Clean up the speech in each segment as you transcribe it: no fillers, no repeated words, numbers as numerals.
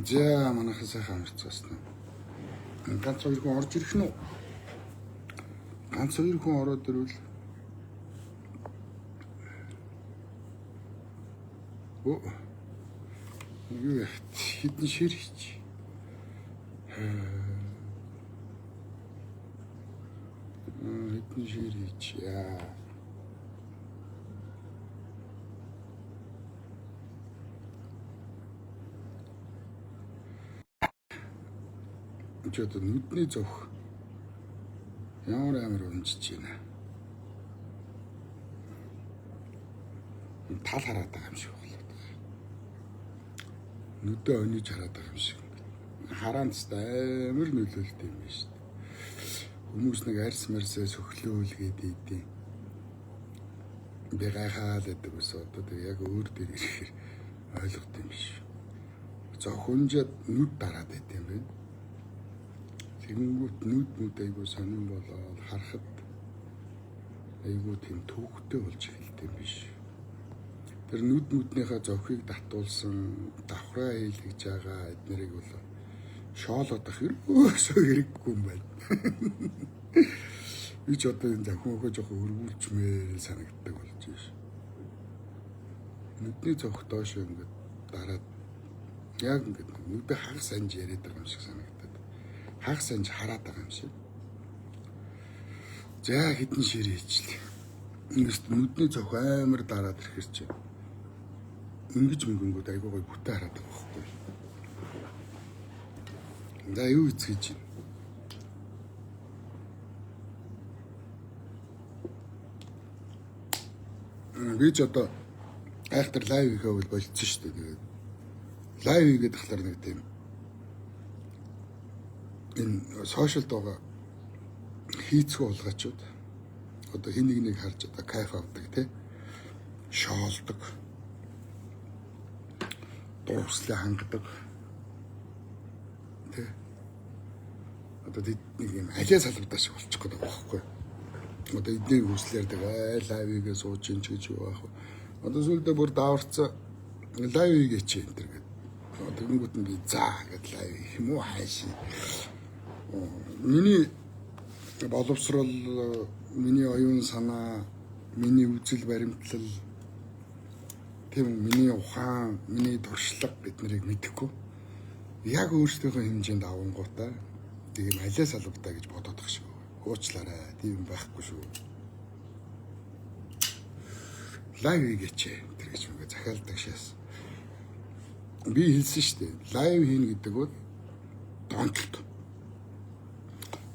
За манайхан сайхан амарцгаасан. Ганц хоёр хүн орж ирэх нь үү? Ганц хоёр хүн ороод ирвэл юу яа хитэн ширч. Хитэн ширч яа. Чөтө нүдний зовх ямар амар унжиж байна. Тал хараад байгаа юм шиг болоод байгаа. Нүдээ ониж хараад байгаа юм шиг. Хараанц амар нөлөөлт юм байна шүү дээ. Хүмүүс нэг арьс марсаа сөхлөөлгээд идэв. Би гайхаад байдаг ус одоо тэг яг өөр дээр ирэхээр ойлгох юм биш. Зохинжод нүд дараад байт юм байна. Тэгэнгүүт нүд айгуу сонирн болоод харахад айгуу тийм төвхтэй болж эхэлт юм биш. Тэр нүднийхээ зовхийг татуулсан давхраа хийлгэж байгаа эднэрийг бол шоолодох хэрэггүй юм байна. Би ч одоо энэ захиохоо жоохон өргүүлчмээр санагддаг болж байна. Нүдний зовх доош ингээд дараад яг ингээд нүдэ хагас анж яриад байгаа юм шиг санагдав. Хагас анж хараад байгаа юм шиг. За хитэн ширээ хийчлээ. Ингээд нүдний зовх амар дараад ирэхэр чи. Ингэж мөнгөнгүүд айгуу гой бүтэ хараад байгаа байхгүй. За юу эцгэж байна. Би ч одоо айхтар лайв хийхээ болцсон шүү дээ. Тэгээд лайв хийгээд тахлаар нэг тийм энэ сошиалд байгаа хийцгүү болгоочод одоо хин нэг харж одоо кайф авдаг тий шоолдог дуурслаа хангадаг тий одоо нэг юм алиа салбартаа шиг болчих гээд байгаа байхгүй одоо эдний хүслээр тэгээ лайвгээ сууж ин ч гэж юу аах одоо сүлдээ бүр даварцаа лайв хийгээч энэ төр гэдэг тэгэнгүүт нь би заа гэд лайв хийх юм уу хайшин миний боловсрол, миний оюун санаа, миний үзэл баримтлал, тийм миний ухаан, миний туршлага биднийг мэдэхгүй. Яг өөрсдийнхөө хэмжээнд авангуудаа тийм алиа салбартаа гэж бодоод тах шүү. Уучлаарай, тийм байхгүй шүү. Лайв хийгээч тэр гэж мгээ захиалдаг шээс. Би хэлсэн шүү дээ. Лайв хийнэ гэдэг бол донтолт.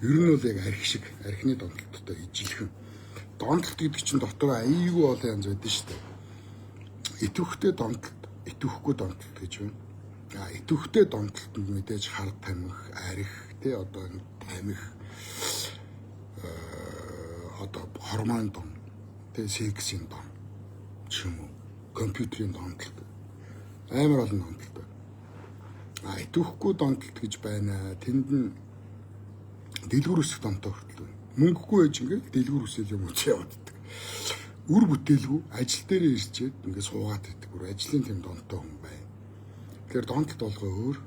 Ер нь бол яг арх шиг, архины донтолттой ижилхэн. Донтолт гэдэг чинь дотор аюулгүй олон янз байдаг шүү дээ. Итвэхтэй донтолт, итвэхгүй донтолт гэж байна. Итвэхтэй донтолтод мэдээж хар тамхи, арх, тий одоо тамхи одоо гормон дон, тий сексийн дон ч юм уу, компьютерийн донтолт. Амар олон донтолт байна. Итвэхгүй донтолт гэж байна. Тэнд нь дэлгүүр үсэх донтой хүртэл байна. Мөнгөгүй байж ингээд дэлгүүр үсэл юм уу явааддаг. Үр бүтээлгүй ажил дээрээ ирчээд ингээд суугаад байдаг. Бүр ажлын тэм донтой хүн байна. Тэгэхээр донтолт болгоо өөр.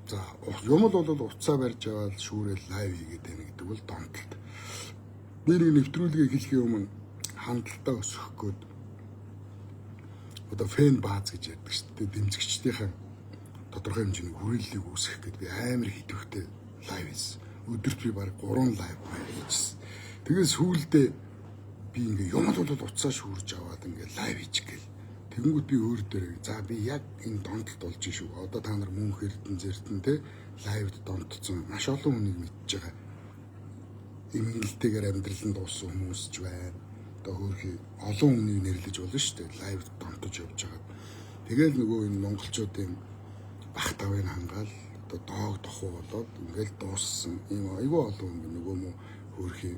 За юм л бол уцаа барьж аваад шүүрэл лайв хийгээд байна гэдэг бол донтолт. Би нэг нэвтрүүлгээ хэлхийн өмнө хандлтаа өсгөх гээд одоо фэн бааз гэж ярьдаг шүү дээ. Дэмжигчдийнхээ тодорхой хэмжээний хүрээллийг үүсгэх гэдэг би амар хитвэхтэй лайв хийсэн. Өдөрт би баг 3 лайв хийжсэн. Тэгээд сүүлдээ би ингээ юм бол уцаа шүүрж аваад ингээ лайв хийчих гээл. Тэгэнгүүт би өөр дээр за би яг энэ донтолт болж шүү. Одоо та нар мөнх эрдэн зэрдэн те лайвд донтцсон маш олон хүнийг мэдж байгаа. Имгэлтэйгээр амьдраланд дууссан хүмүүс ч байна. Одоо хөөрхий олон хүнийг нэрлэж болно шүү дээ. Лайвд донтож явж байгаа. Тэгэл нөгөө энэ монголчуудын бах тавыг хангаал доог тохуу болоод ингээл дууссан ийм айгүй олон хүн нөгөө мө хөөрхий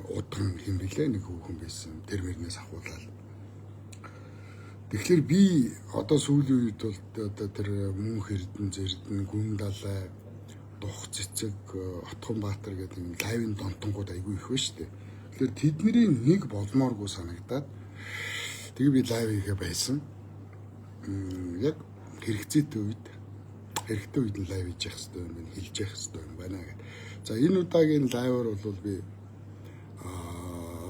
удам хэм билээ нэг хүүхэн байсан тэр мөрнөөс ахуулаад тэгэхээр би одоо сүүлийн үед бол одоо тэр мөнх эрдэн зэрдэн гүн далай дух цэцэг отхон баатар гэдэг юм лайвын донтонгууд айгүй их ба штэ тэгэхээр тэдний нэг болмооргүй санагдаад тэгээ би лайв хийгээ байсан яг хэрэгцээтэй үед Хэрэгтэй үед нь лайв хийж явах хэрэгтэй юм байна, хэлж явах хэрэгтэй юм байна гэдэг. За энэ удаагийн лайваар бол би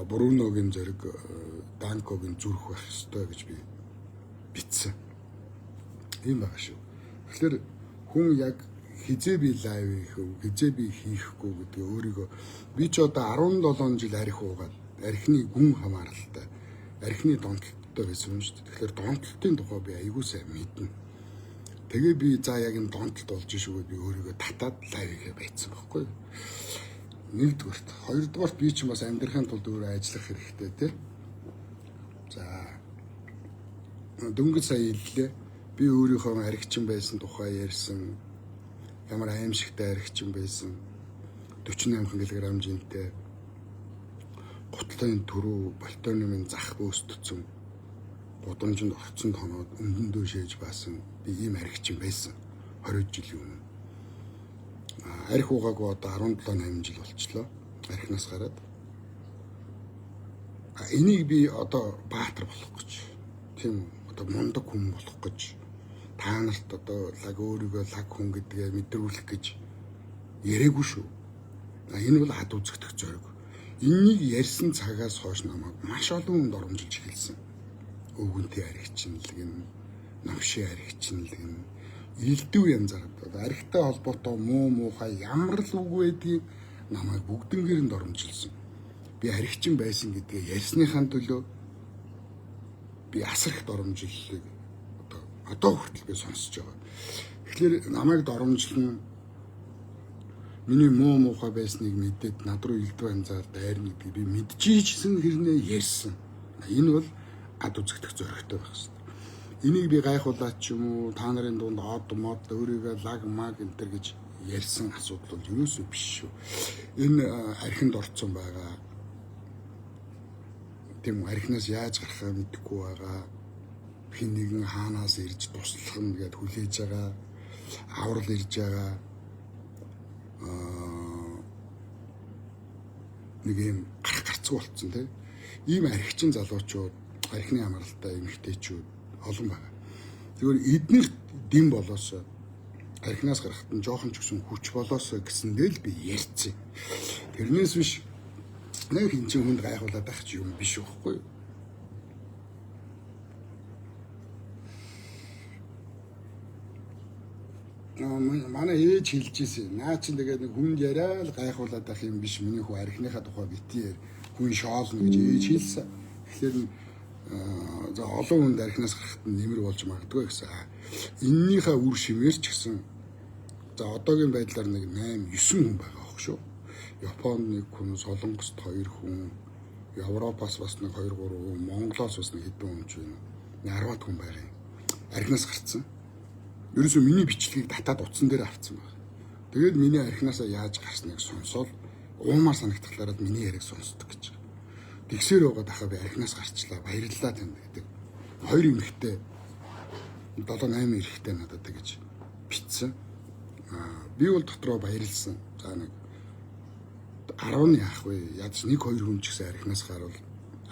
Бруногийн зэрэг Данкогийн зүрх байх ёстой гэж би бичсэн. Ийм байгаа шүү. Тэгэхээр хүн яг хизээ би лайв хийх үү, хизээ би хийхгүй гэдэг өөрийгөө би ч одоо 17 жил арх уугаад архины гүн хамааралтай, архины донтолттой байсан юм шүү дээ. Тэгэхээр донтолтын тухай би аягүй сайн мэднэ. Тэгээ би за яг энэ донтолт болж шүүгээ би өөрийгөө татаад лайв хийгээ байцсан байхгүй юу? Нэгдүгээрт, хоёрдугаарт би ч бас амьдрахын тулд өөрөө ажиллах хэрэгтэй тий. За дөнгөж сая хэллээ. Би өөрийнхөө архичин байсан тухай ярьсан. Ямар аимшигтай архичин байсан. 48 кг жинтэй. Гутлын төрөө Балтонимын зах бөөсдсөн. Гудамжинд орцсон тоноод өмдөндөө шээж баасан. Би ийм архичин байсан 20 жилийн өмнө. Арх угаагүй одоо 17-8 жил болчлоо. Архинаас гараад. Энийг би одоо баатар болох гэж. Тийм одоо мундаг хүн болох гэж. Та нарт одоо лаг өөрийгөө лаг хүн гэдгээ мэдрүүлэх гэж яриаггүй шүү. Энэ бол ад үзэгдэх зориг. Энийг ярьсан цагаас хойш намайг маш олон хүнд оромжилж эхэлсэн. Өвгөнтэй архичнэлэг нь, навшийн архичнэлэг нь, илдэв янзаар архитай холбоотой муу муухай ямар л үг байдгийг намайг бүгднгээрээ оромжилсан. Би архичин байсан гэдгээ ярьсныхаа төлөө би асархт оромжиллыг одоо хүртэл би сонсож байгаа. Тэгэхээр намайг доромжлон миний муу муухай байсныг мэдээд над руу илдэв янзаар дайрна гэдгийг би мэдчихсэн хэрнээ ярьсан. Энэ бол ад үзэгдэх зоригтой байх хэрэгтэй. Энийг би гайхуулаад ч юм уу та нарын дунд од мод өөрийгөө лаг маг энэ төр гэж ярьсан асуудал бол юусоо биш шүү. Энэ архинд орцсон байгаа. Тийм архинаас яаж гарахаа мэдэхгүй байгаа. Хин нэгэн хаанаас ирж туслах нь гэд хүлээж байгаа. Аврал ирж байгаа. Нэг юм гарцгүй болцсон тийм. Ийм архичин залуучууд, архины амралтай эмэгтэйчүүд олон байна. Тэгвэл эднэрт дэм болоосоо архинаас гарахт нь жоохон ч гэсэн хүч болоосоо гэсэндээ л би ярьцیں۔ Тэрнээс биш нэг хинчин хүнд гайхуулаад ах ч юм биш байхгүй юу? Манай ээж хэлж ирсэн. Наа чинь тэгээд нэг хүнд яриа л гайхуулаад ах юм биш. Миний хүү архиныхаа тухай битээр хүн шоолно гэж ээж хэлсэн. Тэгэхээр за олон хүнд архинаас гарахт нь нэмэр болж магадгүй гэсэн. Эннийхээ үр шимээр ч гэсэн за одоогийн байдлаар нэг 8 9 хүн байгаа аах шүү. Японд 1 хүн, Солонгост 2 хүн, Европоос бас нэг 2 3 хүн, Монголоос бас нэг хэдэн хүн ч байна. 10-аад хүн байгаа юм. Архинаас гарцсан. Ерөөсөө миний бичлэгийг татаад утсан дээр авцсан байна. Тэгээд миний архинаасаа яаж гарсныг сонсоод уумаар санагдахлаараа миний яриг сонсдог гэж. Тэгсээр байгаа дахаа би архинаас гарчлаа. Баярлалаа танд гэдэг. 2 эмэгтэй 7-8 эрэгтэй надад гэж битсэн. Би бол дотроо баярлсан. За нэг 10 яах вэ? Ядч 1-2 хүн ч гэсэн архинаас гарвал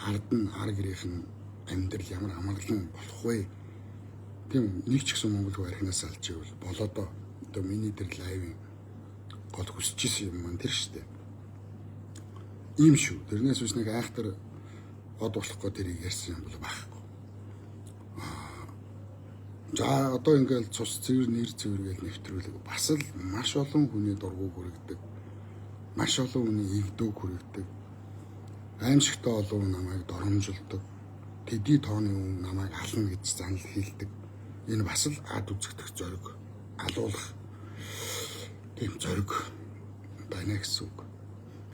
ард нь ар гэрийнх нь амьдрал ямар амгалан болох вэ? Тийм нэг ч гэсэн Монгол архинаас алж ивэл болоодоо одоо миний тэр лайвын гол хүсэж исэн юм маань тэр штэ. Ийм шүү. Тэрнээс биш нэг айхтар од болохгүй тэрийг ярьсан юм бол байхгүй. За одоо ингээл цус цэвэр нэр цэвэргээл нэвтрүүлэг бас л маш олон хүний дургуг хүрэгдэг. Маш олон хүний игдөөг хүрэгдэг. Аимшигтай олон намайг доромжилдог. Тэдий тооны хүн намайг ална гэж занал хийлдэг. Энэ бас л ад үзэгдэх зориг, алуулах тийм зориг байна гэсэн үг.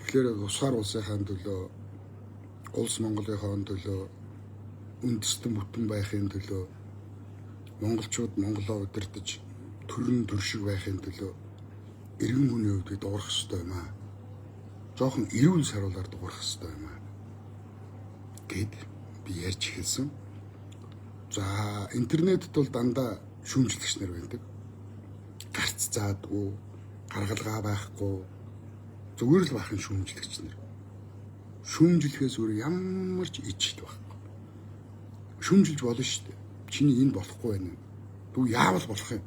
Тэгэхээр усгаар улсынхаа төлөө, улс Монголынхаа төлөө, үндэстэн бүтэн байхын төлөө, монголчууд Монголоо удирдах төрөн төршиг байхын төлөө иргэн хүний хувьд дуурах ёстой юм аа. Жохон эрүүл саруулаар дуурах ёстой юм аа. Гэт би ярьж эхэлсэн. За интернетэд бол дандаа шүүмжлэгч нар байдаг. Гарц заадгүй, гаргалгаа байхгүй, зүгээр л бахан шүүмжлэгч нар. Шүүмжлэхээс өөр ямар ч ижил байхгүй. Шүүмжилж болно шүү дээ. Чиний энэ болохгүй байна. Дүү яавал болох юм.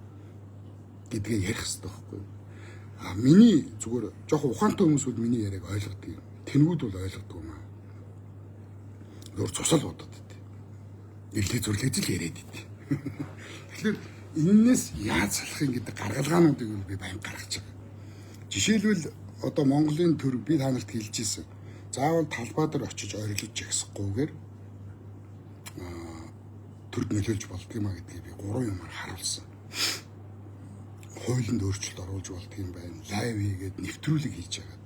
гэдгийг ярих хэрэгтэй байхгүй юу? Миний зүгээр жоохон ухаантай хүмүүс бол миний яриаг ойлгодог юм. Тэнгүүд бол ойлгодог юм аа. Өөр цусал бодод идэв. Нэлээд зүрлэж л яриад идэв. Тэгэхээр энээс яаж салах юм гэдэг гаргалгаануудыг би баян гаргаж байгаа. Жишээлбэл одоо Монголын төр би танарт хэлж ирсэн. Заавал талбай дээр очиж орилж жагсахгүйгээр төрд нөлөөлж болдго юм а гэдгийг би 3 юмар харуулсан. Хуулинд өөрчлөлт оруулж болдго юм байна. Лайв хийгээд нэвтрүүлэг хийж байгаа.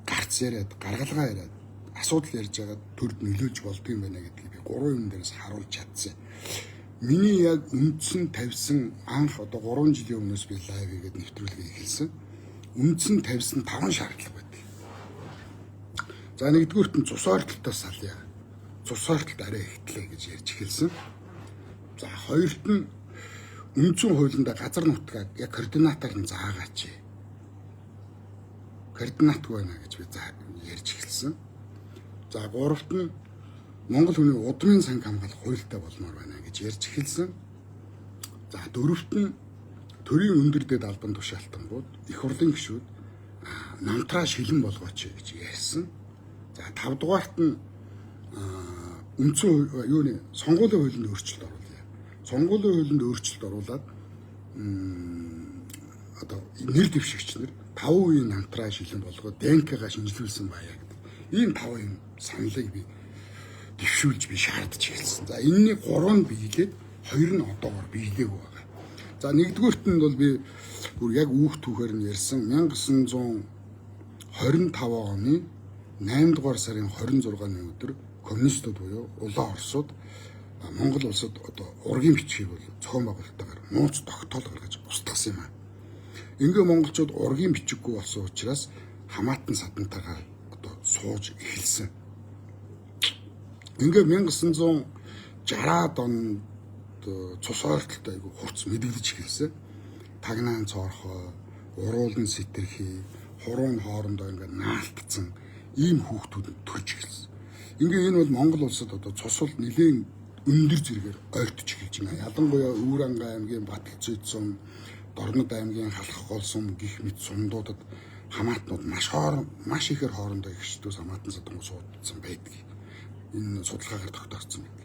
Гарц яриад, гаргалгаа яриад, асуудал ярьж байгаа төрд нөлөөлж болдго юм байна гэдгийг би 3 юм дээрээс харуулж чадсан. Миний яг үндсэн тавьсан анх одоо 3 жилийн өмнөөс би лайв хийгээд нэвтрүүлгээ хийлсэн. Үндсэн тавьсан 5 шаардлага байдаг. За нэгдүгüүрт нь цус ойртолтоос салъя. Цус ойртолт арай ихтлээ гэж ярьж эхэлсэн. За хоёрт нь үндсэн хуулиндаа газар нутгаар яг координатаар нь заагаач. Координатгүй байна гэж би ярьж эхэлсэн. За гуравт нь Монгол хүний удмын санг хамгаалах хуультай болмоор байна гэж ярьж эхэлсэн. За дөрөвт нь төрийн өндөр дэд албан тушаалтангууд их хурлын гишүүд намтраа шилэн болгооч гэж ярьсан. За 5 дугаарт нь үндсэн юуны сонгуулийн хуулинд өөрчлөлт оруулъя. Сонгуулийн хуулинд өөрчлөлт оруулаад одоо нэр дэвшигчнэр 5% намтраа шилэн болгоод ДНК-га шинжилүүлсэн баяа гэдэг. Ийм 5 юм саналыг би дэвшүүлж би шаардж эхэлсэн. За энэний 3 нь биелээд 2 нь одоогоор биелээгүй байна. За нэгдүгüүрт нь бол би бүр яг үүх түүхээр нь ярьсан 1925 оны 8 дугаар сарын 26-ны өдөр коммунистууд буюу улаан орсууд Монгол улсад одоо ургийн бичгийг бол зохион байгуулалтаагаар нууц тогтоол гаргаж устгасан юм аа. Ингээ монголчууд ургийн бичиггүй болсон учраас хамаатан садантайгаар одоо сууж эхэлсэн. Ингээ 1960-аад онд цус ойртолтой айгу хурц мэдгэлж эхэлсэн. Тагнаан цоорхой, уруулан сэтэрхий, хуруун хоорондоо ингээ наалтцсан ийм хүүхдүүд төрж эхэлсэн. Ингээ энэ бол Монгол улсад одоо цусвал нэлийн өндөр зэрэгээр ойртож эхэлж байна. Ялангуяа Өвөрангай аймгийн Баталцойд сум, Дорнод аймгийн Халах гол сум гих мэт сумдуудад хамаатнууд маш ихээр хоорондоо ихчдээс хамаатан садангууд суудсан байдаг. Энэ судалгаагаар тогтоогдсон байдаг.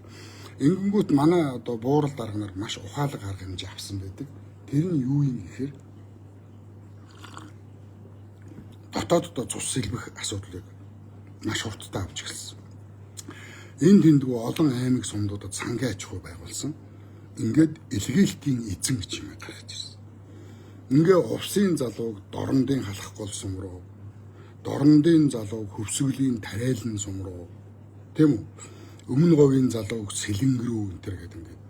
Ингэнгүүт манай одоо буурал дарга нар маш ухаалаг арга хэмжээ авсан байдаг. Тэр нь юу юм гэхээр дотооддоо цус сэлбэх асуудлыг маш хурдтай авч эхэлсэн. Энэ тэндгүү олон аймаг сумдуудад сангийн аж ахуй байгуулсан. Ингээд илгээлтийн эзэн гэж юм гаргаж ирсэн. Ингээ увсын залууг Дорнодын Халах гол сум руу, Дорнодын залууг Хөвсгөлийн Тариалан сум руу, тийм үү? Өмнө говийн залууг Сэлэнг рүү энтер гэдэг ингээд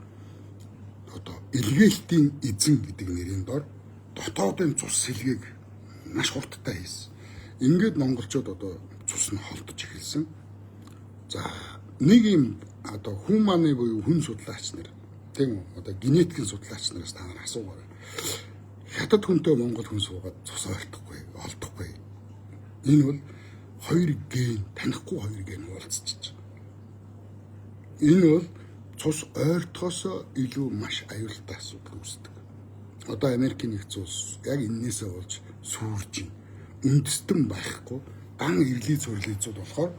одоо илгээлтийн эзэн гэдэг нэрийн дор дотоодын цус сэлгийг маш хурдтай хийсэн. Ингээд монголчууд одоо цус нь холдож эхэлсэн. За нэг юм одоо хүмүүс буюу хүн судлаач нар тийм үү одоо генетикийн судлаач нараас та нар асуугаарай. Хятад хүнтэй монгол хүн суугаад цус олдохгүй. Энэ бол 2 ген танихгүй 2 ген уулзчих. Энэ бол цус ойртохоос илүү маш аюултай асуудал үүсдэг. Одоо Америкийн нэгдсэн улс яг энээсээ болж сүрж байна. Үндэстэн байхгүй дан эвлий цөрлөцүүд болохоор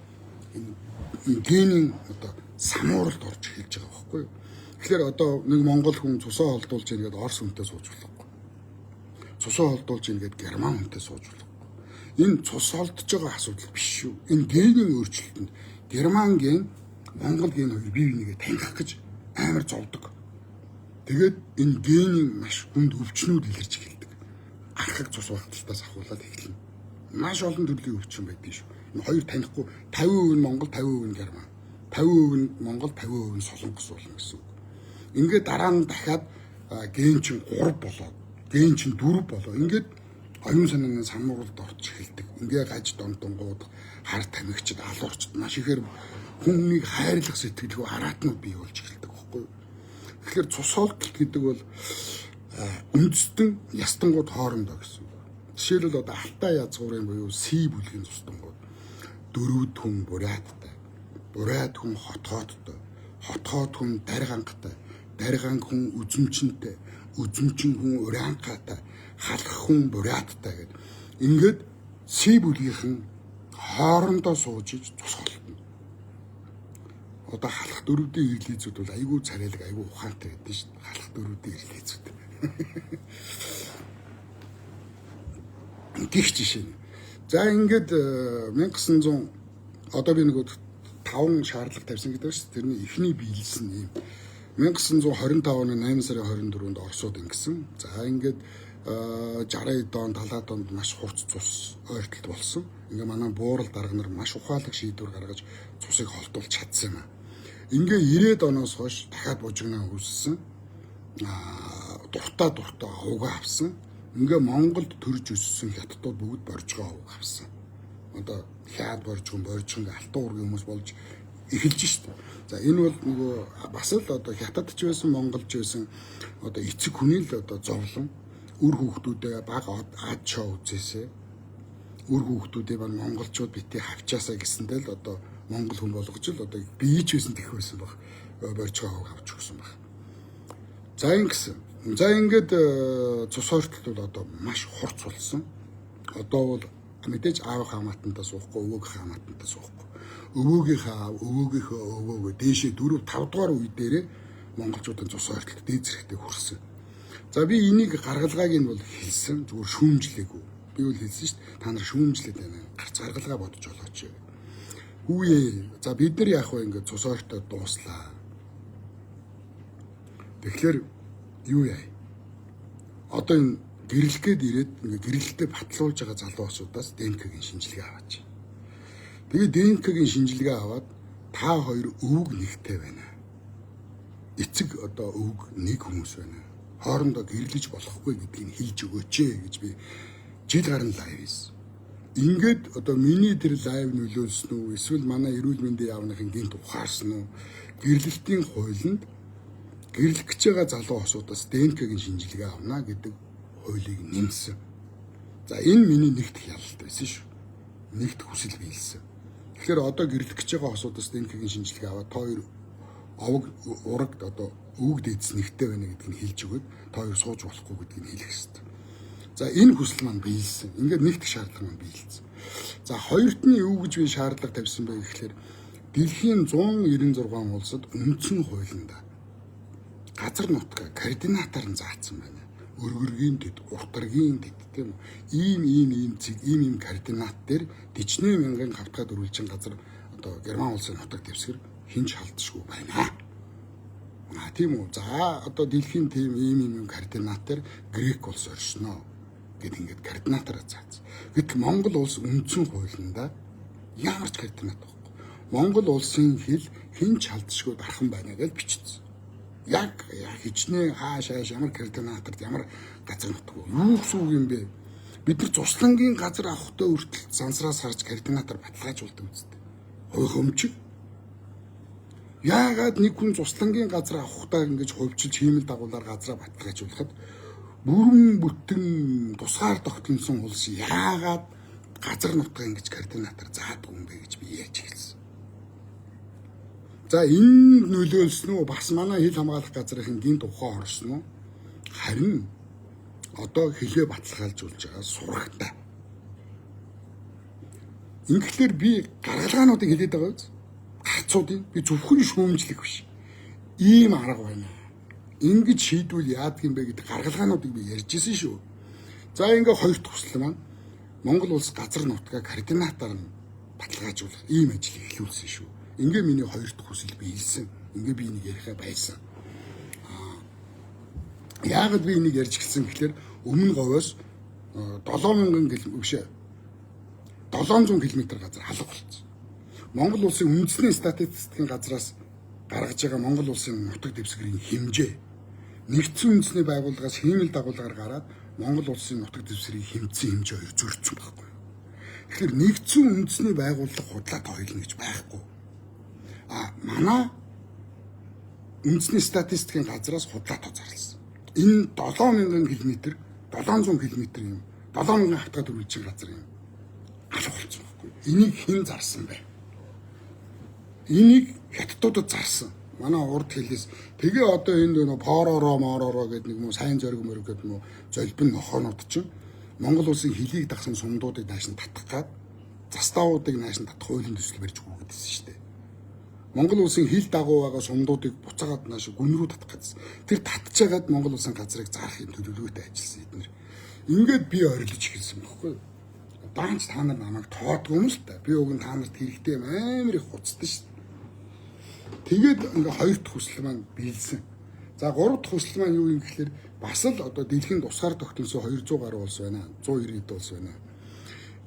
энэ генийн одоо самууралд орж эхэлж байгаа байхгүй юу? Тэгэхээр одоо нэг монгол хүн цусаа холдуулж ийн гэдэг орс хүнтэй сууж болохгүй. Цусаа холдуулж ийн гэдэг герман хүнтэй сууж болохгүй. Энэ цус холдож байгаа асуудал биш шүү. Энэ генийн өөрчлөлтөнд герман ген Монгол ген хоёр бие бинийгээ таних гэж амар зовдөг. Тэгээд энэ генийн маш хүнд өвчнүүд илэрч эхэлдэг. Архаг цус багталтаас ахуулаад эхэлнэ. Маш олон төрлийн өвчин байдаг шүү. Энэ хоёр танихгүй 50% нь Монгол, 50% нь Герман. 50% нь Монгол, 50% нь Солонгос болно гэсэн үг. Ингээд дараа нь дахиад ген чинь 3 болоод, ген чинь 4 болоо. Ингээд оюун санааны самууралд орж эхэлдэг. Ингээ гаж донтонгууд, хар тамхичд, алуурчд маш ихээр хүнийг хайрлах сэтгэлгүй араатнууд бий болж эхэлдэг байхгүй юу? Тэгэхээр цус холдолт гэдэг бол үндэстэн ястангууд хоорондоо гэсэн үг. Жишээлбэл одоо Алтай язгуурын буюу Си бүлгийн цустангууд дөрвд хүн Буряттай, Бурят хүн Хотгооттой, Хотгоот хүн Даргангатай, Дарганг хүн Үзэмчинтэй, Үзэмчин хүн Урианхаатай, халах хүн буряттай гэдэг. Ингээд Си бүлгийнхэн хоорондоо сууж цус холтно. Одоо халах дөрвдийн ирлийзүүд бол айгүй царайлаг, айгүй ухаантай гэдэг шүү дээ. Халах дөрвдийн ирлийзүүд. Гэх жишээ. За ингээд 1900 одоо би нэг 5 шаардлага тавьсан гэдэг шүү дээ. Тэрний эхний биелсэн юм. 1925 оны 8 сарын 24-нд Оросууд ингэсэн. За ингээд 60-д он 70-д онд маш хурц цус ойртолт болсон. Ингээ манай буурал дарга нар маш ухаалаг шийдвэр гаргаж цусыг холдуулж чадсан юм аа. Ингээ 90-д оноос хойш дахиад бужигнаа үүссэн. Дуртаа авгаа авсан. Ингээ Монголд төрж өссөн хятадууд бүгд боржгоо авгаа авсан. Одоо хяад боржгон ингээ алтан ургийн хүмүүс болж эхэлж штэ. За энэ бол нөгөө бас л одоо хятадч байсан, монголч байсан одоо эцэг хүний л одоо зовлон үр хүүхдүүдээ баг ад шоу үзээсэ. Үр хүүхдүүдээ баг монголчууд битээ хавчаасаа гэсэндээ л одоо монгол хүн болгож л одоо бийж байсан тэх байсан баг. Боржгоо авч өгсөн баг. За ингэсэн. За ингээд цус ойртолт бол одоо маш хурц болсон. Одоо бол мэдээж аав хамаатантаа суухгүй, өвөг хамаатантаа суухгүй. Өвөөгийнхөө аав, өвөөгийнхөө өвөөгөө дээшээ 4 5 дугаар үе дээрээ монголчуудын цус ойртолт дээд зэрэгтэй хүрсэн. За би энийг гаргалгааг нь бол хэлсэн. Зүгээр шүүмжлээгүй. Би бол хэлсэн шүү дээ. Та нар шүүмжлээд байна. Гарц гаргалгаа бодож олооч. Хүүе. За бид нар яах вэ ингээд цус ойртоо дууслаа. Тэгэхээр юу яа? Одоо энэ гэрлэхэд ирээд ингээд гэрлэлтэд батлуулж байгаа залуучуудаас ДНК-гийн шинжилгээ аваач. Тэгээд ДНК-гийн шинжилгээ аваад та хоёр өвөг нэгтэй байна. Эцэг одоо өвөг нэг хүмүүс байна. Хоорондоо гэрлэж болохгүй гэдгийг хэлж өгөөч гэж би жил гарan лайв хийсэн. Ингээд одоо миний тэр лайв нөлөөлсөн үү? Эсвэл манай эрүүл мэндийн яамныхын гинт ухаарсан уу? Гэрлэлтийн хуулинд гэрлэх гэж байгаа залуу хосуудаас ДНК-гийн шинжилгээ авна гэдэг хуулийг нэмсэн. За энэ миний нэгт хяналт байсан шүү. Нэгт хүсэл биелсэн. Тэгэхээр одоо гэрлэх гэж байгаа хосуудаас ДНК-гийн шинжилгээ аваад та хоёр овог урагд одоо өвөг дээдс нэгтэй байна гэдгийг нь хэлж өгöd та хоёр сууж болохгүй гэдгийг хэлэх хэрэгтэй. За энэ хүсэл маань биелсэн. Ингээд нэгт шаардлага маань биелсэн. За хоёрт нь юу гэж би шаардлага тавьсан бэ гэхээр дэлхийн 196 улсад үндсэн хуулинд газар нутгаа координатаар нь заасан байна. Өргөргийн дэд, уртаргийн дэд тийм үү? Ийм координат дээр 40 мянган хавтгаад өрүүлжин газар одоо Герман улсын нутаг дэвсгэр хинж халдшгүй байна. Тийм үү. За одоо дэлхийн тийм ийм координатаар Грек улс оршино гэд ингээд координатаар заасан. Гэтэл Монгол улс үндсэн хуулиндаа ямар ч координат байхгүй. Монгол улсын хэл хинж халдшгүй дархан байна гэж бичсэн. Яг хичнээн хааш ямар координаторд ямар газар нутаг юу гэсэн үг юм бэ? Бид нар цуслангийн газар авахтай үртэл сансраас харж координатор баталгаажуулдаг үстэй. Хойхомчиг. Яагаад нэг хүн цуслангийн газар авахтаа ингэж хувьчилж хиймэл дагуулаар газраа баталгаажуулахад бүрэн бүтэн тусгаар тогтносон улс яагаад газар нутгаа ингэж координатор заадаг юм бэ гэж би яаж хэлсэн. За энэ нөлөөлсөн үү бас манай хил хамгаалах газрын гинт ухаан орсон уу? Харин одоо хилээ баталгаажуулж байгаа сурагтай. Ингээхээр би гаргалгаануудыг хэлээд байгаа биз? Гарцуудыг би зөвхөн шүүмжлэх биш. Ийм арга байна. Ингэж шийдвэл яадаг юм бэ гэдэг гаргалгаануудыг би ярьж ирсэн шүү. За ингээ хоёр дахь хүсэл маань Монгол улс газар нутгаа координатаар нь баталгаажуулах ийм ажлыг эхлүүлсэн шүү. Ингээ миний хоёр дахь хүсэл биелсэн. Ингээ би энийг ярихаа байсан. Яагаад би энийг ярьж эхэлсэн гэхээр өмнө говьоос 7000 км биш 700 км газар алга болсон. Монгол улсын үндэсний статистикийн газраас гаргаж байгаа Монгол улсын нутаг дэвсгэрийн хэмжээ нэгдсэн үндэсний байгууллагаас хиймэл дагуулгаар гараад Монгол улсын нутаг дэвсгэрийн хэмжээ хоёр зөрчсөн байхгүй. Тэгэхээр нэгдсэн үндэсний байгууллага худлаа тойлно гэж байхгүй. Манай үндэсний статистикийн газраас худлаа тоо зарласан. Энэ 7000 км 700 км юм 7000 хавтгаад үргэлжлэх газар юм алга болсон байхгүй. Энийг хэн зарсан бэ? Энийг хятадуудад зарсан. Манай урд хэлээс тэгээ одоо энд нөө поророо моророо гэдэг нэг муу сайн зориг мөрөг гэдэг муу золбин нохоонууд чинь Монгол улсын хөлийг дагсан сумдуудыг нааш нь татах гад застаавуудыг нааш нь татах хуулийн төсөл барьж өгөх гэдсэн шүү дээ. Монгол улсын хил дагуу байгаа сумдуудыг буцаагаад нааш гүн рүү татах гэсэн. Тэр татж байгаад Монгол улсын газрыг зарахын төлөвлөгөөтэй ажилласан эднэр. Ингээд би орилж эхэлсэн байхгүй юу? Даанч та нар намайг тоодгүй юм л та. Би уг нь та нарт хэрэгтэй амар их хуцдаг шүү дээ. Тэгээд ингээ хоёр дахь хүсэл маань биелсэн. За гурав дахь хүсэл маань юу юм гэхээр бас л одоо дэлхийн тусгаар тогтносон 200 гаруй улс байна. 190 улс байна.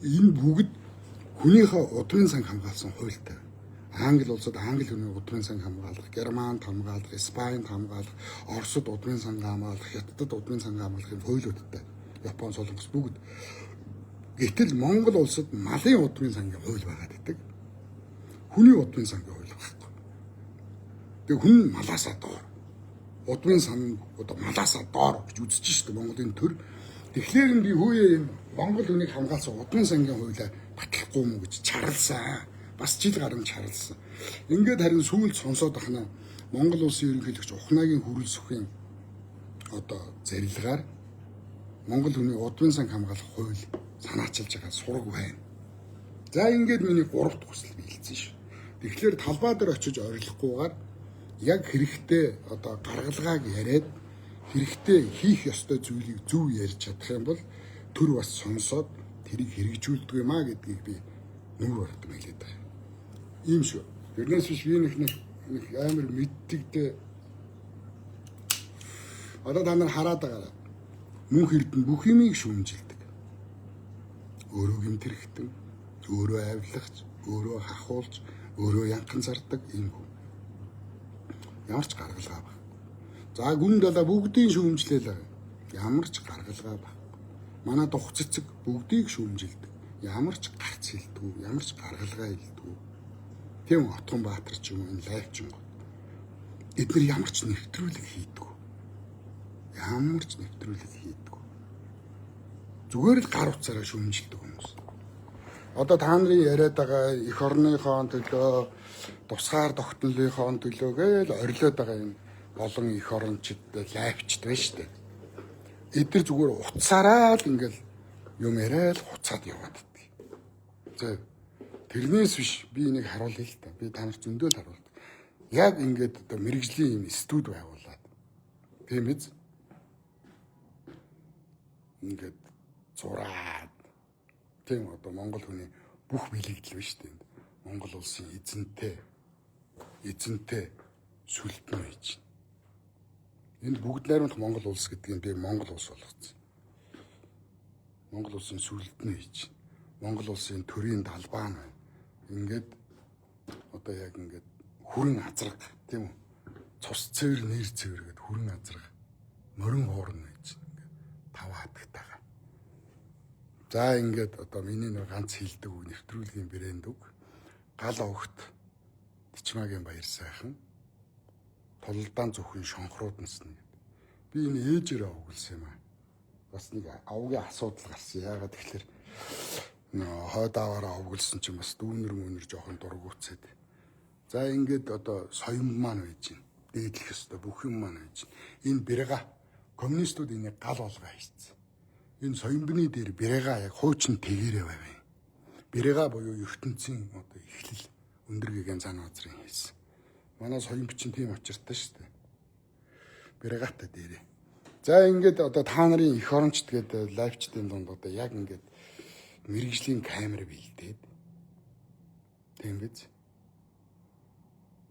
Энэ бүгд хүнийхээ удмын санг хамгаалсан хуультай. Англи улсад англи хүний удмын санг хамгаалах, Германд хамгаалах, Испанид хамгаалах, Оросд удмын санг хамгаалах, Хятадд удмын санг хамгаалахын хуулиудтай. Япон, Солонгос бүгд. Гэтэл Монгол улсад малын удмын сангийн хууль байгаад байдаг. Хүний удмын сангийн хууль байхгүй. Тэгээ хүн малаасаа доор. Удмын сан одоо малаасаа доор гэж үзэж шүү дээ Монголын төр. Тэгэхээр би хөөе Монгол хүнийг хамгаалсан удмын сангийн хуулиа батлахгүй юм гэж чарлсан. Бас жил гарan чарлсан. Ингээд харин сүүлд сонсоод ахна Монгол улсын ерөнхийлөгч Ухнагийн хөрөлсөхийн одоо зарилгаар Монгол хүний удмын санг хамгаалах хууль санаачилж байгаа сураг байна. За ингээд миний 3 дахь хүсэл биелсэн шүү. Тэгэхээр талбай дээр очиж орилохгүйгээр яг хэрэгтэй одоо гаргалгааг яриад хэрэгтэй хийх ёстой зүйлийг зөв ярьж чадах юм бол төр бас сонсоод тэрийг хэрэгжүүлдэг юм а гэдгийг би нүур барьдаг хэлээд байгаа. Ийм шүү. Тэрнээс биш би нэг амар мэддэгдээ. Одоо та нар хараад байгаа. Мөнх эрдэнэ бүх юмыг шүүмжилдэг. Өөрөө гэмтэрхтэн, өөрөө авилагч, өөрөө хахуулж, өөрөө янхан зардаг юм хүн. Ямар ч гаргалгаа баг. За гүн далаа бүгдийг шүүмжлээл. Ямар ч гаргалгаа баг. Манай дух цэцэг бүгдийг шүүмжилдэг. Ямар ч гарц хилдэггүй, ямар ч гаргалгаа хилдэггүй. Тийм Отгон Баатар ч юм уу энэ лайвчин гот. Эдгээр ямар ч нэвтрүүлэг хийдэг. Ямар ч нэвтрүүлэг хийдэг. Зүгээр л гар утсаараа шүүмжилдэг хүмүүс. Одоо та нарын яриад байгаа эх орныхоо төлөө, тусгаар тогтнолынхоо төлөө гээл орилоод байгаа юм олон эх орончид лайвчд байна шүү дээ. Эдгээр зүгээр утсаараа л ингээл юм яриад хуцаад яваад идэх. За тэрнээс биш би энийг харуулъя л та. Би та нарт зөндөө л харуулдаг. Яг ингээд одоо мэрэгжлийн юм студ байгуулад. Тийм биз? Ингээд зураад. Тийм одоо Монгол хүний бүх бэлэгдэл байна шүү дээ. Монгол улсын эзэнтэй сүлдэн байж. Энд бүгд найрамдах Монгол улс гэдгийг би Монгол улс болгоцсон. Монгол улсын сүлдэн байж. Монгол улсын төрийн далбаа нь ингээд одоо яг ингээд хүрэн азраг тийм үү? Цус цэвэр нэр цэвэр гэдэг хүрэн азраг морин хоорн байж ингээд тав хатагтайгаа. За ингээд одоо миний нэг ганц хилдэг үг нэвтрүүлгийн брэнд үг гал огт Тичмаагийн баяр сайхан тололдаан зөвхөн шонхрууд насна гэдэг. Би энэ ээжээрээ өгүүлсэн юм аа. Бас нэг авгийн асуудал гарсан. Яагаад тэгэхээр хойд аваараа овглсон чинь бас дүүнэр мөнөр жоохон дургуутсаад. За ингээд одоо соён маань байж гин. Дээдлэх ёстой бүх юм маань байж. Энэ брэга коммунистууд энийг гал олгоо хийцэн. Энэ соёнбны дээр брэга яг хуучин тэгэрээ байв. Брэга буюу ертөнцийн одоо эхлэл өндөр гэгээн зан газрын хийсэн. Манай соён бичин тийм очиртай шүү дээ. Брэгатай дээрээ. За ингээд одоо та нарын эх орончд гэдэг лайвчдын донд одоо яг ингээд мэрэгжлийн камер бэлдээд тийм биз?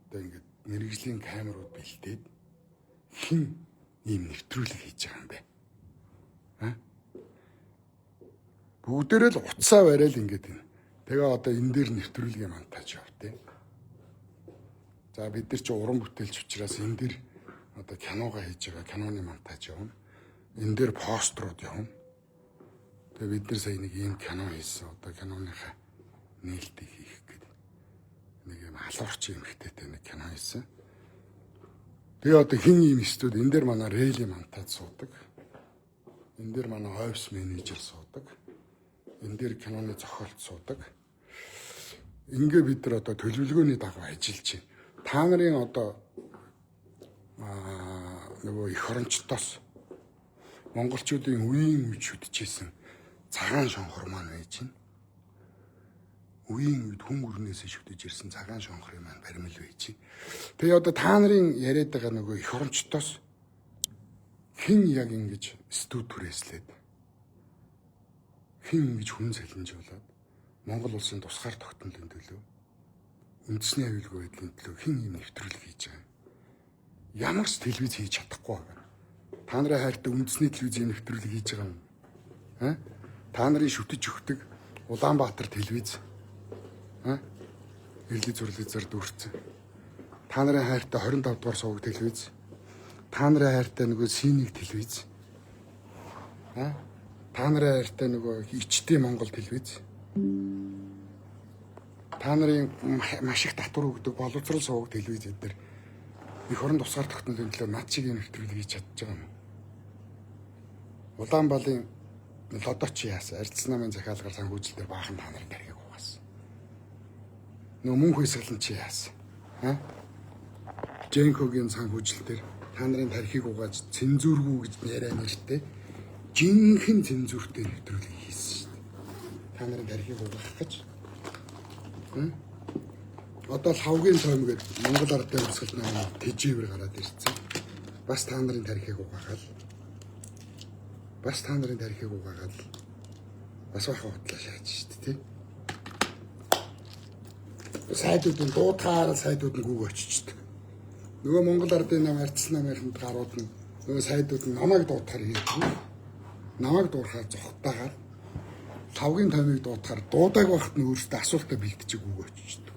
Одоо ингээд мэрэгжлийн камерууд бэлдээд хин ийм нэвтрүүлэг хийж байгаа юм бэ? Бүгдээрээ л утсаа барайл ингээд энэ. Тэгээ одоо энэ дээр нэвтрүүлгийн монтаж явтыг. За бид нар чи уран бүтээлч учраас энэ дээр одоо киногаа хийж байгаа киноны монтаж явна. Энэ дээр постерууд явна. Тэгээ бид нар сая нэг ийм кино хийсэн. Одоо киноныхаа нээлтийг хийх гэдэг. Нэг юм халуурч эмхтэйтэй нэг кино хийсэн. Тэгээ одоо хин ийм студ энэ дээр манай рейли монтаж суудаг. Энэ дээр манай офис менежер суудаг. Энэ дээр киноны зохиолч суудаг. Ингээ бид нар одоо төлөвлөгөөний дагуу ажиллаж байна. Та нарын одоо нөгөө эх орончтоос монголчуудын үеийн үед шүтжижсэн цагаан шонхор маань байж байна. Үеийн үед хүн өрнөөсөө шүтэж ирсэн цагаан шонхрын маань баримл байж байна. Тэгээ одоо та нарын яриад байгаа нөгөө эх орончтоос хэн яг ингэж студ түрээслээд хэн ингэж хүн салинжуулаад Монгол улсын тусгаар тогтнолын төлөө үндэсний аюулгүй байдлын төлөө хэн юм нэвтрүүлэг хийж байгаа юм. Ямар ч телевиз хийж чадахгүй байгаа. Та нарын хайртай үндэсний телевизийн нэвтрүүлэг хийж байгаа юм. Та нарын шүтэж өгдөг Улаанбаатар телевиз эрлэг зурлалзаар дүүрсэн. Та нарын хайртай 25 дугаар суваг телевиз. Та нарын хайртай нөгөө Синийг телевиз. Та нарын хайртай нөгөө Ичдийн Монгол телевиз. Та нарын маш их татвар өгдөг боловсрол суваг телевиз эдгээр их орон тусгаар тогтнолын төлөө над шиг юм нэвтрүүлэг хийж чадж байгаа юм. Улаанбаалын лодоч яасан, арьдсан намын захиалгаар санхүүжилтээр баахан та нарын тархийг угаасан. Нөө мөнх хэсгэлэн чи яасан. Жэнкогийн санхүүжилтээр та нарын тархийг угааж цензургүй гэж яриа нэртэй жинхэнэ цензуртэй нэвтрүүлэг хийсэн шүү дээ. Та нарын тархийг угаах гэж. Одоо л хавгийн цомгээд Монгол ардын өмсгөл намын тэжээвэр гараад ирсэн. Бас та нарын тархийг угаагаад бас бахан хутлаа шааж штт тий. Сайдуудын дуутахаар сайдууд нь гүг очичдаг. Нөгөө Монгол ардын нам арьдсан намынханд гарууд нь нөгөө сайдууд нь намайг дуутахаар хийдэг. Намайг дуурахаар зогтаагаар тавгийн томыг дуутахаар дуудаг байхад нь өөртөө асуултаа бэлтжиг гүг очичдаг.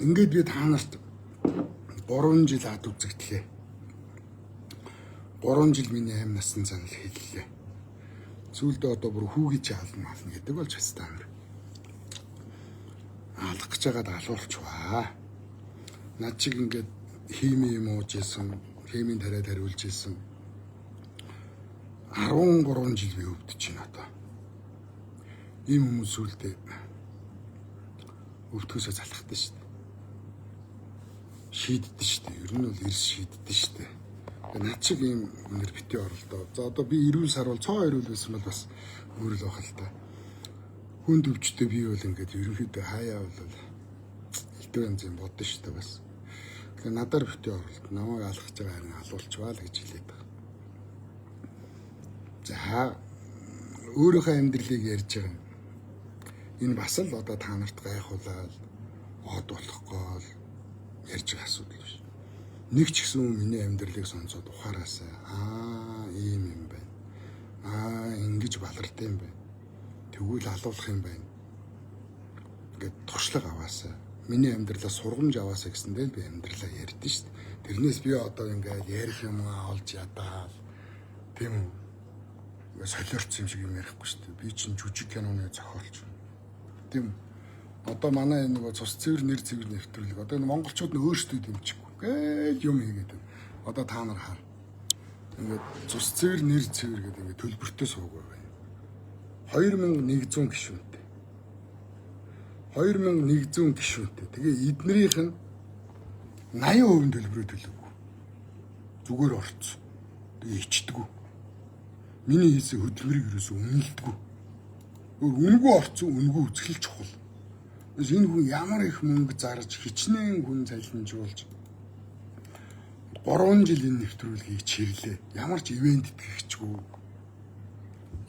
Ингээд би та нарт 3 жил ад үзэгдлээ. 3 жил миний аим насны занал хэллээ. Сүүлдээ одоо бүр хүүгий хаална гэдэг болж бас та нар. Алах гэж байгаад алуулчваа. Над чиг ингээд хими юм ууж исэн, химийн тариад хариулж исэн. 13 жил би өвдөж байна одоо. Ийм хүмүүс сүүлдээ өвдөхөөсөө залхахдаг шүү дээ. Шийддэг шүү дээ. Ер нь бол эрс шийддэг шүү дээ. Над чиг ийм үнэр бити оролдоо. За одоо би эрүүл сар бол цоо эрүүл байсан бол бас өөрөл байх л та. Хүн төвчтэй би бол ингээд ерөнхийдөө хаяа бол элдв янз юм бодсон шүү дээ бас. Тэгэхээр надаар бити оролт намайг алах гэж байгаа юм алуулчваа л гэж хэлээд байгаа. За өөрийнхөө амьдралыг ярьж байгаа. Энэ бас л одоо та нарт гайхуулаад од болохгүй ярьж байгаа асуудал биш. Нэг ч гэсэн миний амьдралыг сонсоод ухаараасаа ийм юм байна. Ингэж балард юм байна. Тэгвэл алуулах юм байна. Ингээд туршлага аваасаа. Миний амьдралаа сургамж аваасаа гэсэндээ би амьдралаа ярьдэн шүү дээ. Тэрнээс би одоо ингээд ярих юм олж ядаад тийм үү. Ингээд солиорч юм шиг юм ярихгүй шүү дээ. Би чинь жүжиг киноны зохиолч. Тийм үү. Одоо манай энэ нөгөө цус цэвэр нэр цэвэр нэвтрүүлэг одоо энэ монголчууд нь өөрсдөө дэмжихгүй гээл юм хийгээд байна. Одоо та нар хаа. Ингээд цус цэвэр нэр цэвэр гэдэг ингээд төлбөртөө суугаа байна. 2100 гишүүнтэй. 2100 гишүүнтэй. Тэгээ эднэрийнх нь 80% төлбөрөө төлөв. Зүгээр орцсон. Тэгээ ичдэггүй. Миний хийсэн хөдөлмөрийг юусоо үнэлдэггүй. Үнгүй орцсон, үнгүй үзэхэл чухал. Энэ хүн ямар их мөнгө зарж хичнээн хүн цалинжуулж 3 жил энэ нэвтрүүлгийг чирлээ. Ямар ч ивент итгэгчгүй.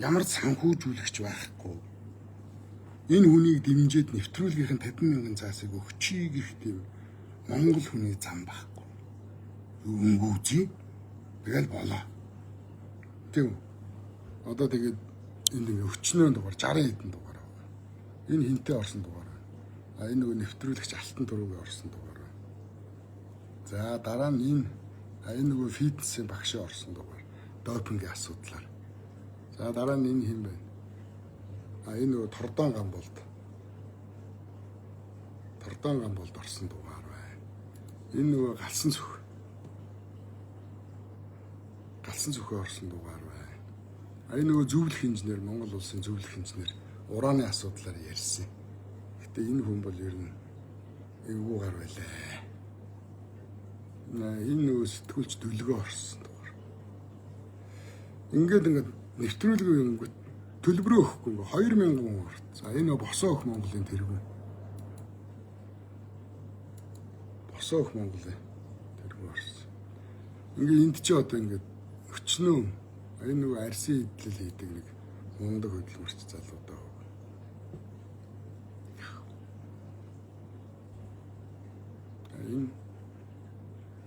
Ямар ч санхүүжүүлэгч байхгүй. Энэ хүнийг дэмжиж нэвтрүүлгийнхэн 50,000 цаасыг өгчий гэх тийм Монгол хүний зам байхгүй. Өнгөзий. Тэгэл болоо. Тийм. Одоо тэгээд энд ингээ өчнөө дугаар 60 хэдэн дугаар. Энэ хинтээ орсон дугаар. Энэ нөгөө нэвтрүүлэгч алтан дөрөвөөр орсон дугаар байна. За дараа нь энэ нөгөө фитнесийн багшаа орсон дугаар. Допингийн асуудлаар. За дараа нь энэ хэн бэ? Энэ нөгөө Тордон Гамболд. Тордон Гамболд орсон дугаар байна. Энэ нөгөө галсан цөхөө орсон дугаар байна. Энэ нөгөө зөвлөх инженер, Монгол улсын зөвлөх инженер урааны асуудлаар ярьсан. Гэтэ энэ хүн бол ер нь эвгүйгээр байлаа. Энэ нөгөө сэтгүүлч төлгөө орсон дугаар. Ингээд нэвтрүүлгүй ингээд төлбөрөө өгөхгүй 2000 хүн орсон. За энэ босоо өх Монголын тэргүү. Босоо өх Монголын тэргүү орсон. Ингээд энд чи одоо ингээд өчнөө энэ нөгөө арсын идэл хийдэг нэг мундаг хөдөлмөрч залуудаа.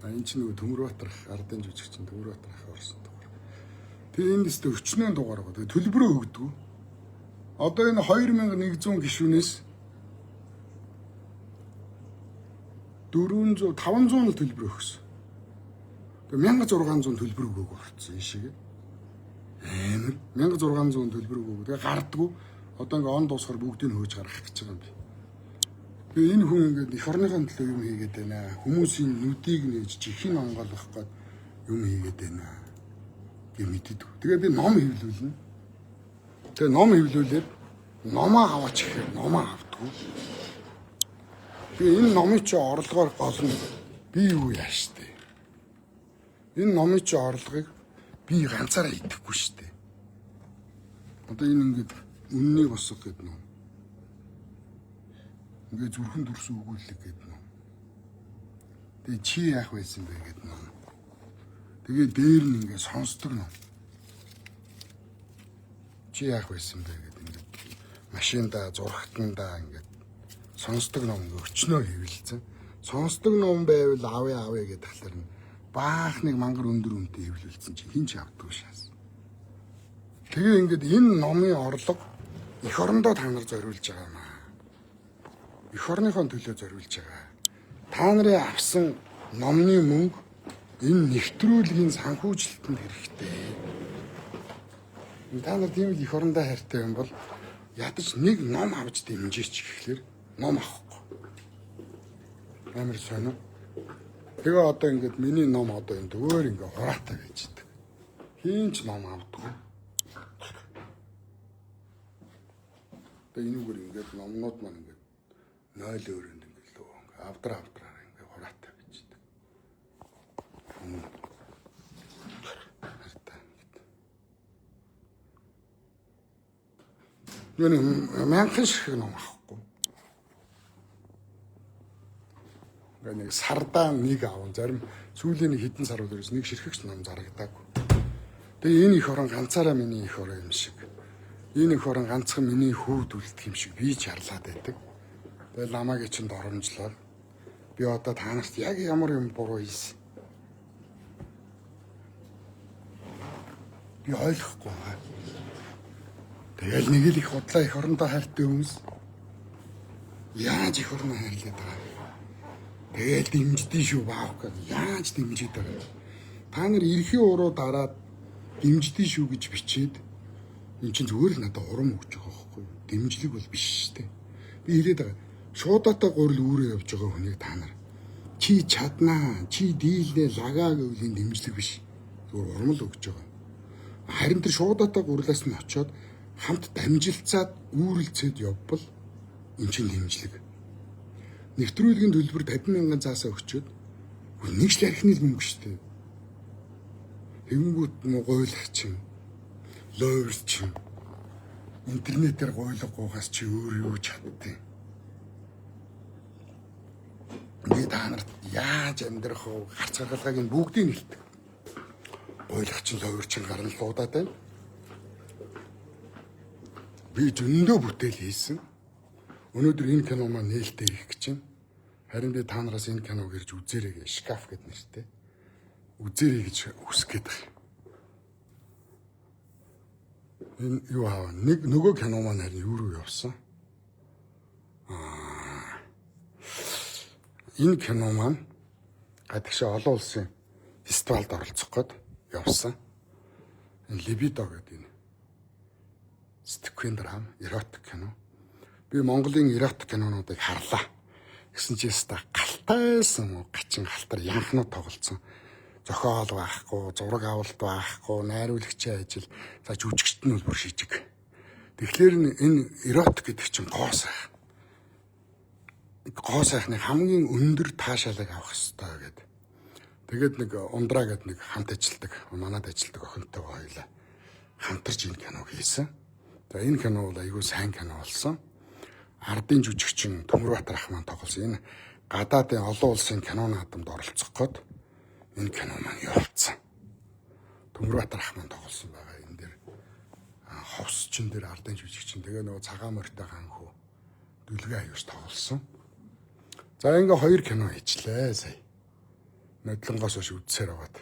Энэ ч нөгөө Төмөрбаатарх ардын жүжигчин Төмөрбаатарх орсон дугаар. Тэгээ энэ дэстэ өчнөө дугаар байгаа. Тэгээ төлбөрөө өгдөг. Одоо энэ 2100 гишүүнээс 500 л төлбөр өгсөн. Тэгээ 1600 төлбөр өгөөг орцсон энэ шиг. Амар 1600 төлбөр өгөөг. Тэгээ гардггүй. Одоо ингээ он дуусахаар бүгдийг хөөж гаргах гэж байгаа юм би. Тэгээ энэ хүн ингээд эх орныхон төлөө юм хийгээд байна. Хүмүүсийн нүдийг нээж чихийн онгойлгох гээд юм хийгээд байна. Гэ мэддэг. Тэгээ би ном хэвлүүлнэ. Тэгээ ном хэвлүүлээд номоо аваач гэхээр номоо авдаггүй. Тэгээ энэ номын чи орлогоор гол нь би юу яаш тээ. Энэ номын чи орлогыг би ганцаараа идэхгүй шүү дээ. Одоо энэ ингээд үнний босго гэдэг ном. Ингээ зүрхэн дүрсэн өгүүлэг гэдэг ном. Тэгээ чи яах байсан бэ гэдэг ном. Тэгээ дээр нь ингээ сонсдог ном. Чи яах байсан бэ гэдэг ингээ машинда, зургатанда ингээ сонсдог ном өчнөө хэвлэлцэн. Сонсдог ном байвал авъя гэдэг талаар нь баах нэг мангар өндөр үнэтэй хэвлүүлсэн чи хин ч авдаггүй шээс. Тэгээ ингээд энэ номын орлого эх орондоо та нар зориулж байгаа юм аа. Эх орныхон төлөө зориулж байгаа. Та нарын авсан номны мөнгө энэ нэвтрүүлгийн санхүүжилтэнд хэрэгтэй. Та нар тийм л эх орондоо хайртай юм бол ядаж нэг ном авч дэмжээч гэхлээр ном авахгүй. Амар сонио. Тэгээ одоо ингээд миний ном одоо энэ өөр ингээ хураатай байж байгаа. Хинч ном авдаггүй. Тэгээ энэгээр ингээд номнууд маань ингээд 0 өрөөнд ингээд лөө ингээд авдраараа ингээд хураатай байж байгаа. Юу мянхан шиг ном авахгүй. Нэг сардаа нэг аав зарим сүүлийн хэдэн сар өдрөөс нэг ширхэгч ном зарагдаагүй. Тэгээ энэ их орон ганцаараа миний их орон юм шиг. Энэ их орон ганцхан миний хөвд үлдэх юм шиг би ч харлаад байдаг. Тэгээ ламагийн чинь доромжлол. Би одоо та нарт яг ямар юм буруу хийсэн. Би ойлгохгүй байгаа. Тэгэл нэг л их худлаа их орондоо хайртай хүмүүс. Яаж их орондоо хайрлаад байгаа. Тэгэл дэмждээ шүү баах гэж яаж дэмжиж байгаа. Та нар эрхийн уруу дараад дэмждээ шүү гэж бичээд эн чинь зүгээр л надад урам өгч байгаа байхгүй юу? Дэмжлэг бол биш шүү дээ. Би хэлээд байгаа. Шуудатай гурил үүрээ явж байгаа хүнийг та нар чи чаднаа, чи дийлнэ лагаа гэвлийн дэмжлэг биш. Зүгээр урам л өгч байгаа. Харин тэр шуудатай гурилаас нь очиод хамт дамжилцаад үүрэлцээд явбал эн чинь дэмжлэг. Нэвтрүүлгийн төлбөр 50,000 заасаа өгчөөд нэг л архины мөнгө штэ. Тэгэнгүүт гуйлагчин, лойрчин, интернетээр гуйлаггүйгаас чи өөр юу чаддیں۔ Би та нарт яаж амьдрах вэ? Гарц гаргалгааг нь бүгдийг нэлдэг. Гуйлагчин, лойрчин гарна луудаад байна. Би зөндөө бүтээл хийсэн. Өнөөдөр энэ кино маань нээлттэй ирэх гэж байна. Харин би та нараас энэ киног ирж үзээрэй гэж шкаф гэд нэртэй. Үзээрэй гэж хүсэх гээд байна. Энэ юу аа нэг нөгөө кино маань харин юу руу явсан? Энэ кино маань гадагшаа олон улсын фестивалд оролцох гээд явсан. Энэ Либидо гэдэг энэ сэтгүүн драм эротик кино. Би Монголын эротик кинонуудыг харлаа. Гэсэн чи яста галтайсан гачин галтар янхнууд тоглолцсон. Зохиол байхгүй, зураг авалт байхгүй, найруулагчийн ажил, за жүжигчт нь бол бүр шижиг. Тэгэхээр энэ эротик гэдэг чинь гоос. гоо сайхны хамгийн өндөр таашаалыг авах хэрэгтэй гэдэг. Тэгээд нэг ундраа гэдэг нэг хамт ажилтдаг, манад ажилтдаг охинтойгоо хоёлаа хамтарч энэ киног хийсэн. За энэ кино бол айгүй сайн кино болсон. Ардын жүжигчин Төмөрбаатар ах маань тоглосон. Энэ гадаадын олон улсын киноны хадамд оролцох гээд энэ кино маань явуулсан. Төмөрбаатар ах маань тоглосон байгаа. Энэ дээр ховсчин дээр ардын жүжигчин тэгээ нөгөө цагаан морьтой ханхүү дүлгээ аюуш тоглосон. За ингээ 2 кино хийчлээ сая. Нодлонгоос хойш үзсээр аваад.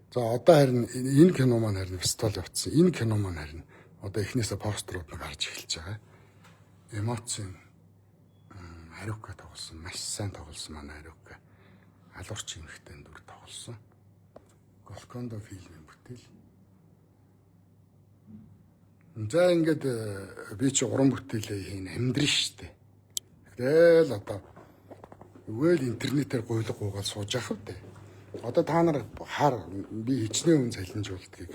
За одоо харин энэ кино маань харин фестивал явуулсан. Энэ кино маань харин одоо эхнээсээ постерууд нь гарч эхэлж байгаа. Эмоцийн Хариука тоглосон. Маш сайн тоглосон манай Хариука. Алуурч эмхтэн дүр тоглосон. Голкондо фильмийн бүтээл. За ингээд би чи уран бүтээлээ хийн амьдрын штэ. Тэгэл одоо өгөөл интернетээр гуйлга гуугаад сууж явах вэ. Одоо та нар хар би хичнээн хүн салинжуулдгийг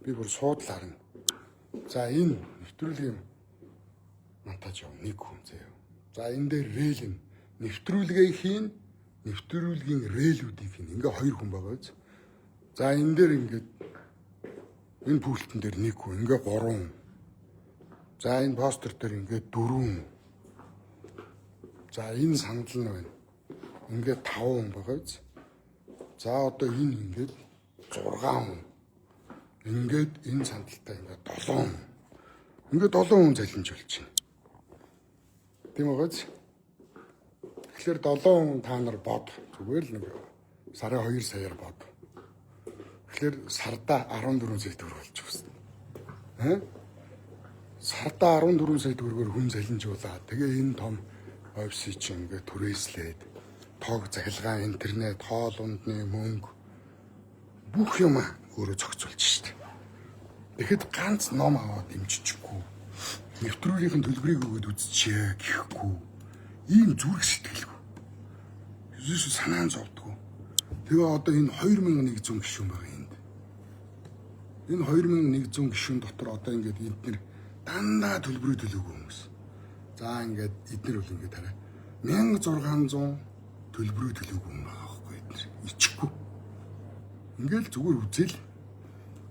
би бүр суудлаар нь. За энэ нэвтрүүлгийн монтаж яв нэг хүн заяа. За энэ дээр рейл нь нэвтрүүлгээ хийн, нэвтрүүлгийн рейлүүдийг хийн. Ингээ 2 хүн байгаа биз. За энэ дээр ингээд энэ пультэн дээр нэг хүн, ингээ 3. За энэ постэр дээр ингээ 4. За энэ сандал нь байна. Ингээ 5 хүн байгаа биз. За одоо энэ ингээд 6 хүн. Ингээд энэ сандалтай ингээд 7 хүн. Ингээд 7 хүн залинжуулж байна. Тийм үү биз? Тэгэхээр 7 хүн та нар бод. Зүгээр л нэг сарын 2 саяар бод. Тэгэхээр сарда 14 сая төгрөг болж байна. Сарда 14 сая төгрөгөөр хүн залинжуулаад тэгээ энэ том офис чинь ингээд түрээслээд тог захилгаан интернет хоол ундны мөнгө бүх юм өөрөө зохицуулж штэ. Тэгэхэд ганц ном аваад дэмжчихгүй. Нэвтрүүлгийнхэн төлбөрийг өгөөд үзчихээ гэхгүй. Ийм зүрх сэтгэлгүй. Юусе санаан зовдгоо. Тэгээ одоо энэ 2100 гишүүн байгаа энд. Энэ 2100 гишүүн дотор одоо ингээд эдгээр дандаа төлбөрөө төлөөгүй хүмүүс. За ингээд эдгээр бол ингээд хараа 1600 төлбөрөө төлөөгүй юм байгаа байхгүй эдгээр. Ичхгүй. Ингээл зүгээр үзэл.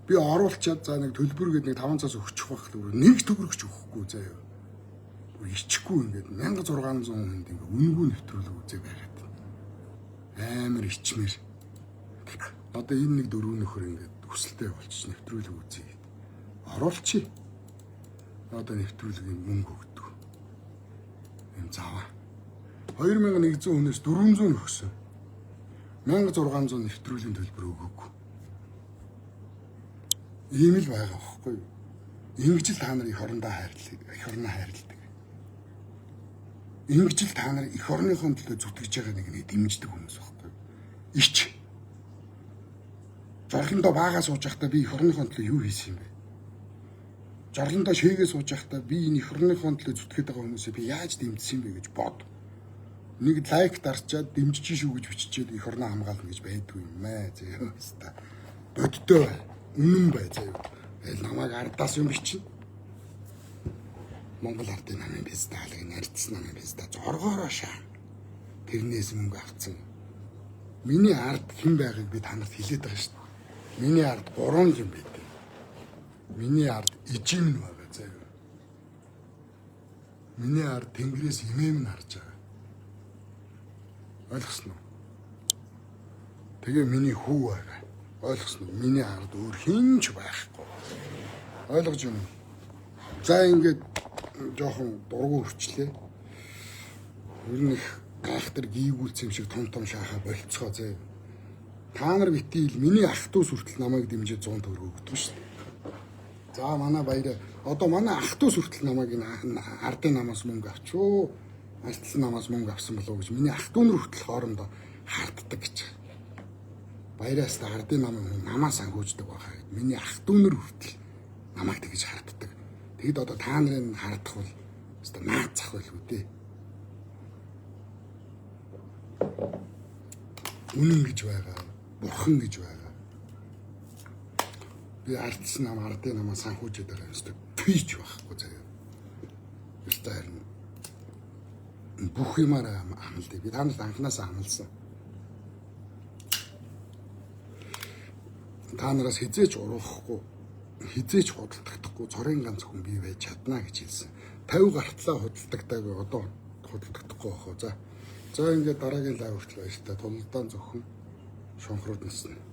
Би оруулчаад за нэг төлбөр гээд нэг 5 цаас өгчих байх л нэг төгрөгч өгөхгүй заяа. Ичхгүй ингээд 1600 хүнд ингээд үнгүй нэвтрүүлэг үзээ байгаад. Амар ичмэр. Одоо энэ нэг 4 нөхөр ингээд хүсэлтэй болчих нэвтрүүлэг үзье гэд. Оруулчих. Одоо нэвтрүүлгийн мөнгө өгдөг. Эм заваа. 2100 хүнээс 400 өгсөн. 1600 нэвтрүүлгийн төлбөр өгөөгүй. Ийм л байгаа байхгүй юу? Ингэж л та нар их орондоо хайрладаг, их орноо хайрладаг. Ингэж л та нар их орныхон төлөө зүтгэж байгаа нэг дэмждэг хүмүүс байхгүй юу? Ич. Жорлондоо баагаа сууж байхдаа би их орныхон төлөө юу хийсэн юм бэ? Жорлондоо шээгээ сууж байхдаа би энэ их орныхон төлөө зүтгээд байгаа хүмүүсээ би яаж дэмжсэн бэ гэж бод. Нэг лайк дарчаад дэмжиж шүү гэж биччихээд их орноо хамгаална гэж байдгүй юм ээ. Зөө хэвээр. Боддоо бай. Үнэн бай заяа. Тэгэл намайг ардаас юм бичнэ. Монгол ардын намын фестивалыг нарьдсан намын фестивал зоргоороо шаа. Тэрнээс мөнгө авцсан. Миний ард хэн байгааг би танарт хэлээд байгаа шүү дээ. Миний ард 3 юм байдаг. Миний ард ижим байгаа заяа. Миний ард тэнгэрээс имэм харж байгаа. Ойлгосноо? Тэгээ миний хүү байгаа. Ойлгосноо? Миний ард өөр хинч байхгүй. Ойлгож байна уу? За ингээд жоохон дургу өрчлээ. Ер нь их гайхтар гийгүүлсэн юм шиг том шахаа болцгоо зэ. Та нар битийл миний ах トゥ сүртэл намайг дэмжиж 100 төгрөг өгдөг шүү дээ. За манай баяраа. Одоо манай ах トゥ сүртэл намайг энэ ардын намаас мөнгө авчуу. Ардын намаас мөнгө авсан болов уу гэж миний ах トゥ нар хүртэл хоорондоо харддаг гэж. Баяраас та ардын намаас ангууждаг байхаа. Миний ах トゥ нар хүртэл намайг тэгж харддаг. Тэгэд одоо та нарын хардах бол өстой наацах байлгүй дээ. Үнэн гэж байгаа. Бурхан гэж байгаа. Би ардсан ардын намаас санхүүжээд байгаа өстой пич байхгүй заяа. Өстой харин бүх юмараа амлдаг. Би танаас анханасаа амлсан. Та нараас хизээч уруухгүй, хизээч худалдагдахгүй цорын ганц хүн бий байж чадна гэж хэлсэн. 50 гартлаа худалдагдаагүй одоо худалдагдахгүй бахоо. За ингээд дараагийн лайв хүртэл баяр та. Тулдаан зөвхөн шонхрууд насна.